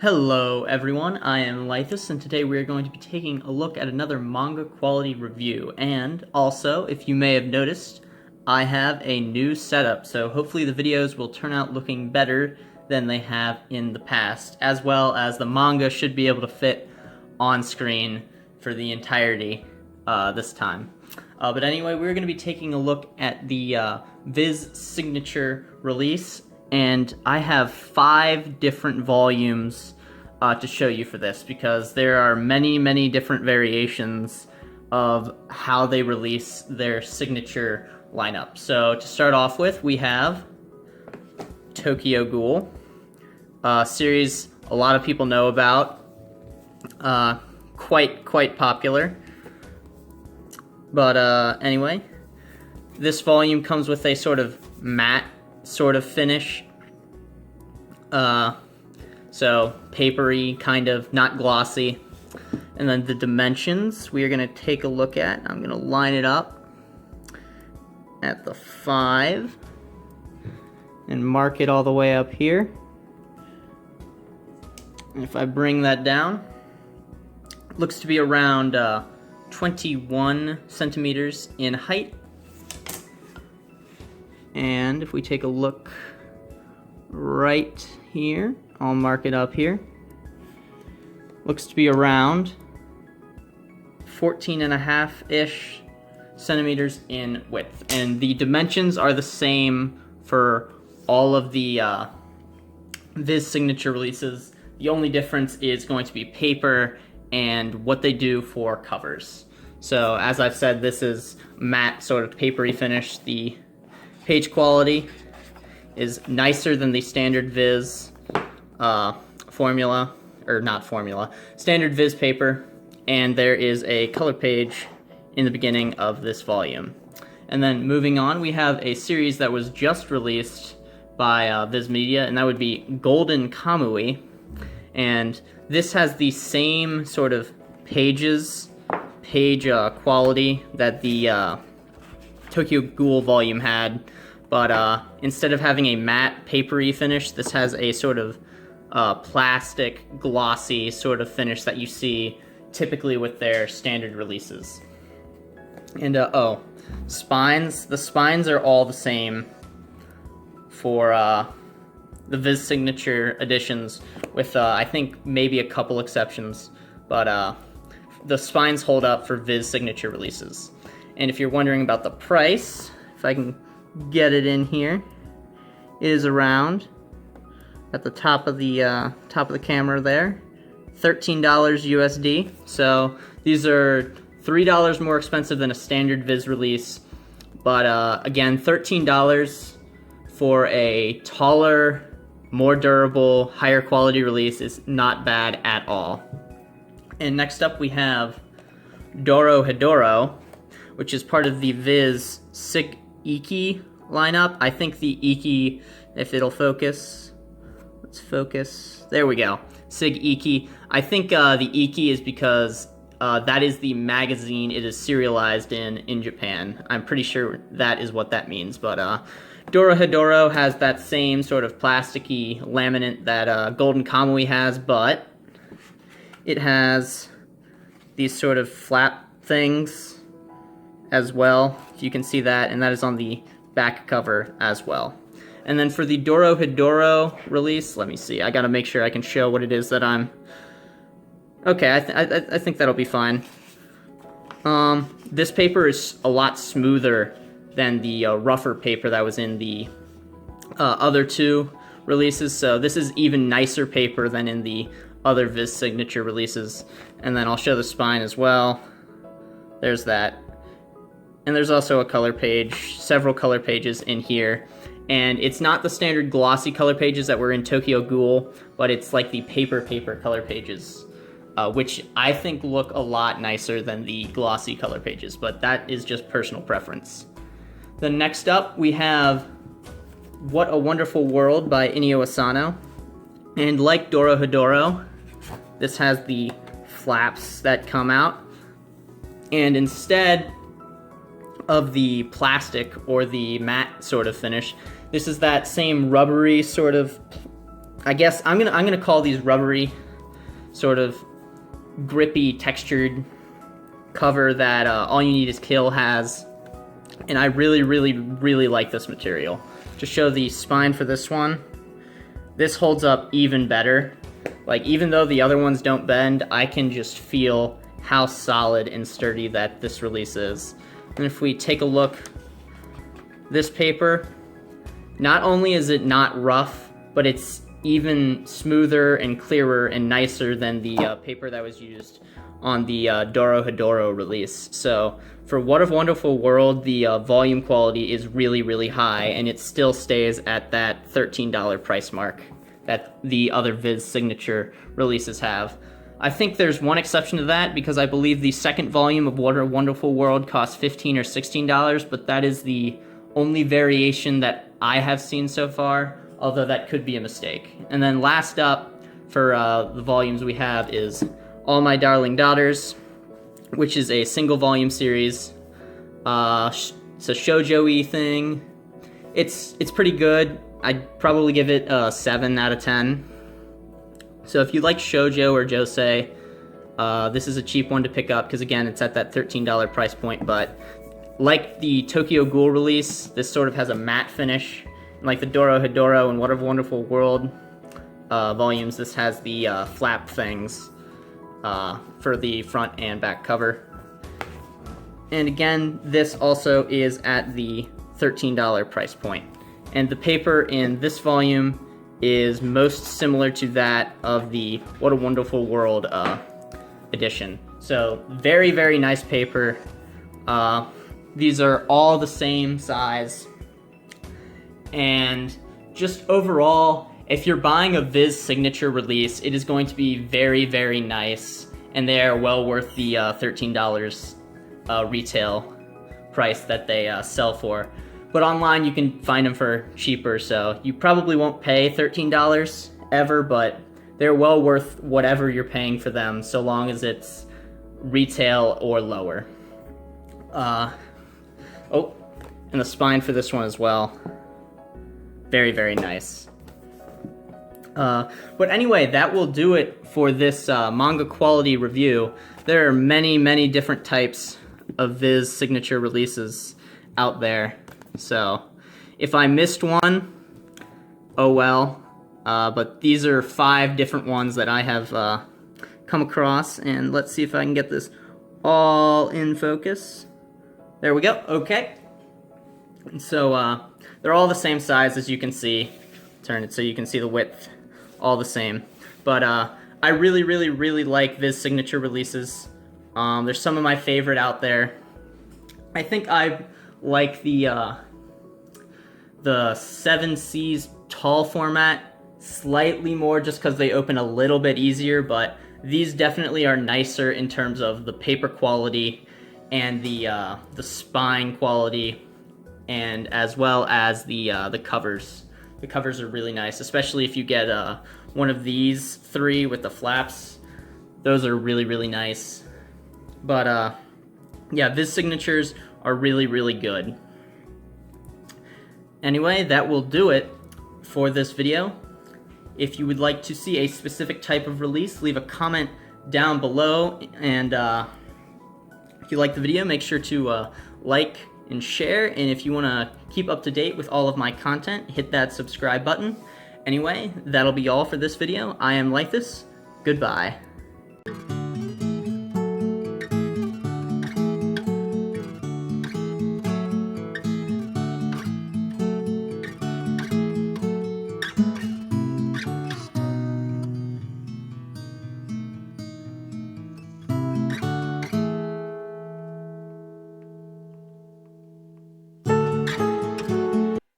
Hello everyone, I am Laethas, and today we are going to be taking a look at another manga quality review. And also, if you may have noticed, I have a new setup, so hopefully the videos will turn out looking better than they have in the past, as well as the manga should be able to fit on screen for the entirety this time. But anyway, we're going to be taking a look at the Viz signature release, and I have 5 different volumes to show you for this, because there are many different variations of how they release their signature lineup. So to start off with, we have Tokyo Ghoul, a series a lot of people know about, quite popular. But anyway, this volume comes with a sort of matte sort of finish. So papery, kind of, not glossy. And then the dimensions we are going to take a look at. I'm going to line it up at the 5 and mark it all the way up here. And if I bring that down, it looks to be around 21 centimeters in height. And if we take a look right here, I'll mark it up here. Looks to be around 14.5-ish centimeters in width. And the dimensions are the same for all of the Viz signature releases. The only difference is going to be paper and what they do for covers. So as I've said, this is matte sort of papery finish. The page quality is nicer than the standard Viz standard Viz paper, and there is a color page in the beginning of this volume. And then moving on, we have a series that was just released by Viz Media, and that would be Goldin Comely. And this has the same sort of page quality that the Tokyo Ghoul volume had, but instead of having a matte papery finish, this has a sort of plastic glossy sort of finish that you see typically with their standard releases. And spines. The spines are all the same for the Viz signature editions, with I think maybe a couple exceptions, but the spines hold up for Viz signature releases. And if you're wondering about the price, if I can get it in here, it is around at the top of the camera there, $13 USD. So these are $3 more expensive than a standard Viz release, but again, $13 for a taller, more durable, higher quality release is not bad at all. And next up we have Dora Hado, which is part of the Viz Sig Iki lineup. I think the Iki, if it'll focus, let's focus, there we go, Sig Iki. I think the Iki is because that is the magazine it is serialized in Japan. I'm pretty sure that is what that means, but Dora Hado has that same sort of plasticky laminate that Goldin Comely has, but it has these sort of flap things as well, if you can see that, and that is on the back cover as well. And then for the Dora Hado release, let me see, I gotta make sure I can show what it is that I'm... Okay, I think that'll be fine. This paper is a lot smoother than the rougher paper that was in the other 2 releases, so this is even nicer paper than in the other Viz signature releases. And then I'll show the spine as well. There's that. And there's also a color page, several color pages in here. And it's not the standard glossy color pages that were in Tokyo Ghoul, but it's like the paper color pages, which I think look a lot nicer than the glossy color pages, but that is just personal preference. Then next up, we have What a Wonderful World by Inio Asano. And like Dora Hado, this has the flaps that come out. And instead of the plastic or the matte sort of finish, this is that same rubbery sort of I guess I'm gonna call these rubbery, sort of grippy, textured cover that All You Need Is Kill has, and I really like this material. To show the spine for this one, this holds up even better. Like, even though the other ones don't bend, I can just feel how solid and sturdy that this release is. And if we take a look, this paper, not only is it not rough, but it's even smoother and clearer and nicer than the paper that was used on the Dora Hado release. So for What a Wonderful World, the volume quality is really high, and it still stays at that $13 price mark that the other Viz signature releases have. I think there's one exception to that, because I believe the second volume of What a Wonderful World costs $15 or $16, but that is the only variation that I have seen so far, although that could be a mistake. And then last up for the volumes we have is All My Darling Daughters, which is a single volume series. It's a shoujo-y thing. It's pretty good. I'd probably give it a 7 out of 10. So if you like shoujo or josei, this is a cheap one to pick up, because again, it's at that $13 price point. But like the Tokyo Ghoul release, this sort of has a matte finish. Like the Dora Hado and What a Wonderful World volumes, this has the flap things for the front and back cover. And again, this also is at the $13 price point. And the paper in this volume is most similar to that of the What a Wonderful World edition. So very nice paper. These are all the same size. And just overall, if you're buying a Viz signature release, it is going to be very nice, and they are well worth the $13 retail price that they sell for. But online you can find them for cheaper, so you probably won't pay $13 ever, but they're well worth whatever you're paying for them, so long as it's retail or lower. Oh, and the spine for this one as well. Very nice. But anyway, that will do it for this manga quality review. There are many different types of Viz signature releases out there. So if I missed one, oh well. But these are 5 different ones that I have come across. And let's see if I can get this all in focus. There we go. Okay. And so they're all the same size, as you can see. Turn it so you can see the width, all the same. But I really like Viz signature releases. There's some of my favorite out there. I think I like the 7C's tall format slightly more, just because they open a little bit easier, but these definitely are nicer in terms of the paper quality and the spine quality, and as well as the covers. The covers are really nice, especially if you get one of these 3 with the flaps. Those are really nice. But yeah, Viz signatures are really good. Anyway, that will do it for this video. If you would like to see a specific type of release, leave a comment down below, and if you like the video, make sure to like and share, and if you want to keep up to date with all of my content, hit that subscribe button. Anyway, that'll be all for this video. I am Laethas. Goodbye.